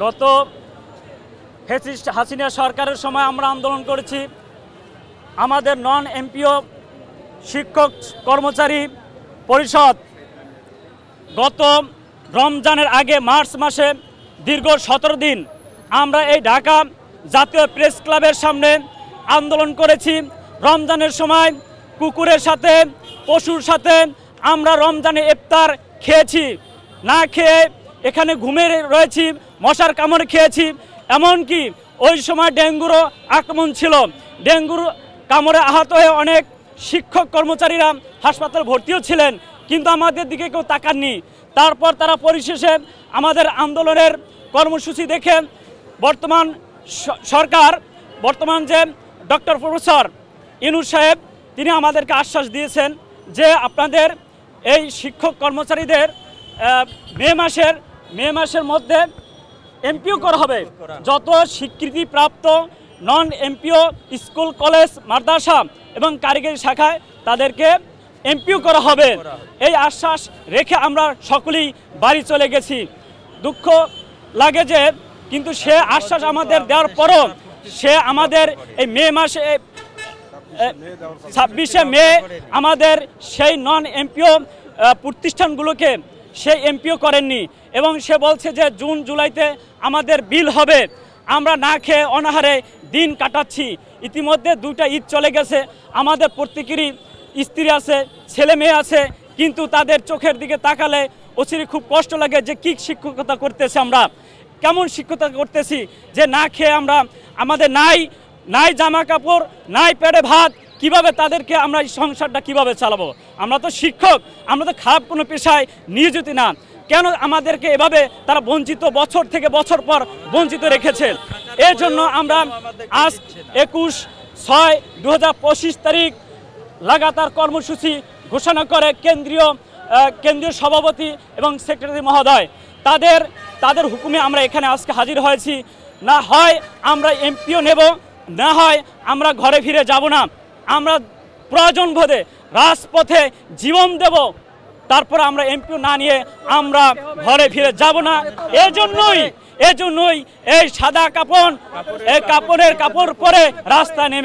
গত ফ্যাসিস্ট হাসিনা সরকারের সময় আমরা আন্দোলন করেছি। আমাদের নন এমপিও শিক্ষক কর্মচারী পরিষদ গত রমজানের আগে মার্চ মাসে দীর্ঘ 17 দিন আমরা এই ঢাকা জাতীয় প্রেস ক্লাবের সামনে আন্দোলন করেছি। রমজানের সময় কুকুরের সাথে পশুর সাথে আমরা রমজানে ইফতার খেয়েছি, না খেয়ে এখানে ঘুমে রয়েছি, মশার কামড় খেয়েছি। এমনকি ওই সময় ডেঙ্গুরও আক্রমণ ছিল। ডেঙ্গুর কামড়ে আহত হয়ে অনেক শিক্ষক কর্মচারীরা হাসপাতালে ভর্তিও ছিলেন, কিন্তু আমাদের দিকে কেউ তাকাননি। তারপর তারা পরিশেষে আমাদের আন্দোলনের কর্মসূচি দেখে বর্তমান সরকার, বর্তমান যে ডক্টর প্রফেসর ইউনূস সাহেব, তিনি আমাদেরকে আশ্বাস দিয়েছেন যে আপনাদের এই শিক্ষক কর্মচারীদের মে মাসের মধ্যে এমপিও করা হবে। যত স্বীকৃতিপ্রাপ্ত নন এমপিও স্কুল, কলেজ, মাদ্রাসা এবং কারিগরি শাখায় তাদেরকে এমপিও করা হবে। এই আশ্বাস রেখে আমরা সকলেই বাড়ি চলে গেছি। দুঃখ লাগে যে কিন্তু সে আশ্বাস আমাদের দেওয়ার পরও সে আমাদের এই মে মাসে 26শে মে আমাদের সেই নন এমপিও প্রতিষ্ঠানগুলোকে সে এমপিও করেননি এবং সে বলছে যে জুন জুলাইতে আমাদের বিল হবে। আমরা না খেয়ে অনাহারে দিন কাটাচ্ছি। ইতিমধ্যে 2টা ঈদ চলে গেছে। আমাদের প্রত্যেকেরই স্ত্রী আছে, ছেলে মেয়ে আছে, কিন্তু তাদের চোখের দিকে তাকালে অচিরে খুব কষ্ট লাগে যে কী শিক্ষকতা করতেছি আমরা, কেমন শিক্ষকতা করতেছি যে না খেয়ে আমরা, আমাদের নাই জামা কাপড়, নাই পেটে ভাত, কিভাবে তাদেরকে আমরা এই সংসারটা কিভাবে চালাবো? আমরা তো শিক্ষক, আমরা তো খারাপ কোনো পেশায় নিয়োজিত না। কেন আমাদেরকে এভাবে তারা বঞ্চিত, বছর থেকে বছর পর বঞ্চিত রেখেছে? এর জন্য আমরা আজ 21/6/2025 তারিখ লাগাতার কর্মসূচি ঘোষণা করে কেন্দ্রীয় সভাপতি এবং সেক্রেটারি মহোদয়, তাদের হুকুমে আমরা এখানে আজকে হাজির হয়েছি। না হয় আমরা এমপিও নেব, না হয় আমরা ঘরে ফিরে যাব না। আমরা প্রয়োজন বোধে রাজপথে জীবন দেব, তারপর আমরা এমপিও না নিয়ে আমরা ঘরে ফিরে যাব না। এজন্যই এই সাদা কাপড়, এই কাপড়ের কাপড় পরে রাস্তা নেমে